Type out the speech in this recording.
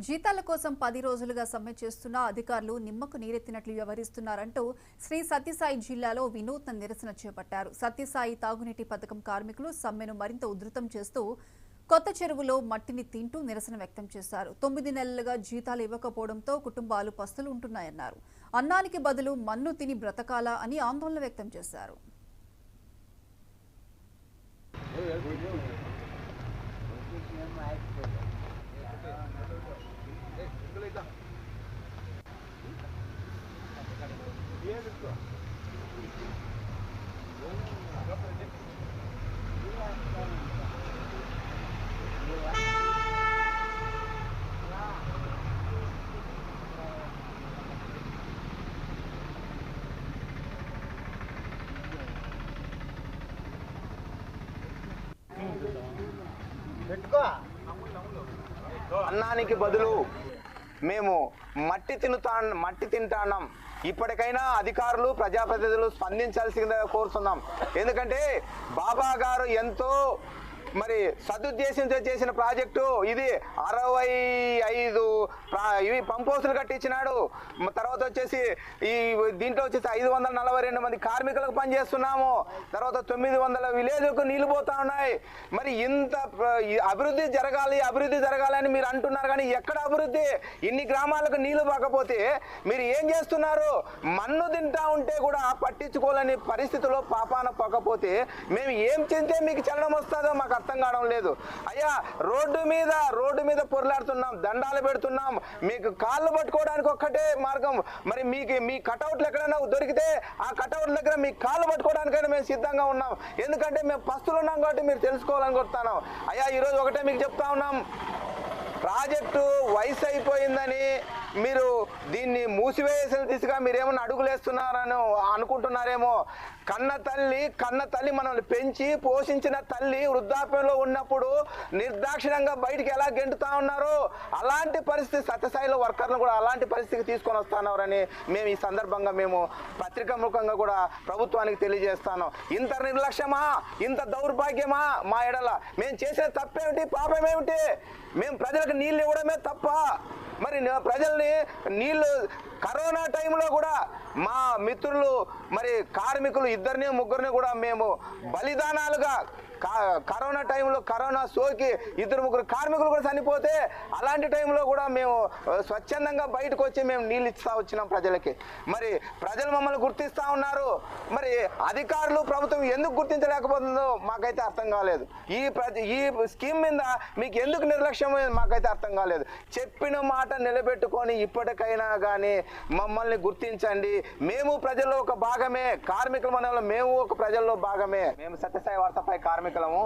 జీతాల కోసం 10 రోజులుగా సమ్మె చేస్తున్న అధికారులు నిమ్మకు నీరెత్తినట్లు వ్యవహరిస్తున్నారంటూ శ్రీ సత్యసాయి జిల్లాలో వినూత్న నిరసన చేపట్టారు. సత్యసాయి తాగునీటి పథకం కార్మికులు సమ్మెను మరింత ఉధృతం చేస్తూ కొత్త చెరువులో మట్టిని తింటూ నిరసన వ్యక్తం చేశారు. 9 నెలలుగా జీతాలు ఇవ్వకపోవడంతో కుటుంబాలు పస్తులు ఉంటున్నాయన్నారు. అన్నానికి బదులు మన్ను తిని బ్రతకాలా అని ఆందోళన వ్యక్తం చేశారు. అన్నానికి బదులు మేము మట్టి తింటాన్నాం. ఇప్పటికైనా అధికారులు ప్రజాప్రతినిధులు స్పందించాల్సిందిగా కోరుతున్నాం. ఎందుకంటే బాబా గారు ఎంతో సదుద్దేశంతో చేసిన ప్రాజెక్టు ఇది. 65 ఇవి పంప్ హౌసులు కట్టించినాడు. తర్వాత వచ్చేసి దీంట్లో వచ్చేసి 542 మంది కార్మికులకు పనిచేస్తున్నాము. తర్వాత 900 విలేజ్లకు నీళ్లు పోతా ఉన్నాయి. మరి ఇంత అభివృద్ధి జరగాలని మీరు అంటున్నారు, కానీ ఎక్కడ అభివృద్ధి? ఇన్ని గ్రామాలకు నీళ్లు పోకపోతే మీరు ఏం చేస్తున్నారు? మన్ను తింటా ఉంటే కూడా పట్టించుకోలేని పరిస్థితిలో పాపాన పోకపోతే మేము ఏం చేస్తే మీకు చలనం వస్తుందో మాకు అర్థం కావడం లేదు. అయ్యా, రోడ్డు మీద పొరలాడుతున్నాం, దండాలు పెడుతున్నాం. మీకు కాళ్ళు పట్టుకోవడానికి ఒక్కటే మార్గం. మరి మీ కటౌట్లు ఎక్కడైనా దొరికితే ఆ కటౌట్ల దగ్గర మీ కాళ్ళు పట్టుకోవడానికైనా మేము సిద్ధంగా ఉన్నాం. ఎందుకంటే మేము పస్తులు ఉన్నాం కాబట్టి మీరు తెలుసుకోవాలని కోరుతున్నాం. అయ్యా, ఈరోజు ఒకటే మీకు చెప్తా ఉన్నాం, ప్రాజెక్టు వయసు అయిపోయిందని మీరు దీన్ని మూసివేసిన దిశగా మీరేమన్నా అడుగులేస్తున్నారని అనుకుంటున్నారేమో. కన్న తల్లి మనల్ని పెంచి పోషించిన తల్లి వృద్ధాప్యంలో ఉన్నప్పుడు నిర్దాక్షిణ్యంగా బయటికి ఎలా గెంటుతా ఉన్నారు, అలాంటి పరిస్థితి సత్యసాయిలో వర్కర్లు కూడా అలాంటి పరిస్థితికి తీసుకొని వస్తున్నారని మేము ఈ సందర్భంగా మేము పత్రికాముఖంగా కూడా ప్రభుత్వానికి తెలియజేస్తాను. ఇంత నిర్లక్ష్యమా, ఇంత దౌర్భాగ్యమా మా ఎడల? మేము చేసే తప్పేమిటి, పాపమేమిటి? మేము ప్రజలకు నీళ్ళు ఇవ్వడమే తప్ప మరి ప్రజల్ని నీళ్లు కరోనా టైంలో కూడా మా మిత్రులు కార్మికులు 2-3 కూడా మేము బలిదానాలుగా కరోనా టైంలో కరోనా సోకి 2-3 కార్మికులు కూడా చనిపోతే అలాంటి టైంలో కూడా మేము స్వచ్ఛందంగా బయటకు వచ్చి మేము నీళ్ళు ఇస్తా వచ్చినాం ప్రజలకి. మరి ప్రజలు మమ్మల్ని గుర్తిస్తూ ఉన్నారు. మరి అధికారులు ప్రభుత్వం ఎందుకు గుర్తించలేకపోతుందో మాకైతే అర్థం కాలేదు. ఈ స్కీమ్ మీద మీకు ఎందుకు నిర్లక్ష్యం మాకైతే అర్థం కాలేదు. చెప్పిన మాట నిలబెట్టుకొని ఇప్పటికైనా కానీ మమ్మల్ని గుర్తించండి. మేము ప్రజల్లో ఒక భాగమే, కార్మికుల మనలో మేము ఒక ప్రజల్లో భాగమే. మేము సత్యసాయి వార్తపై కార్మికులము.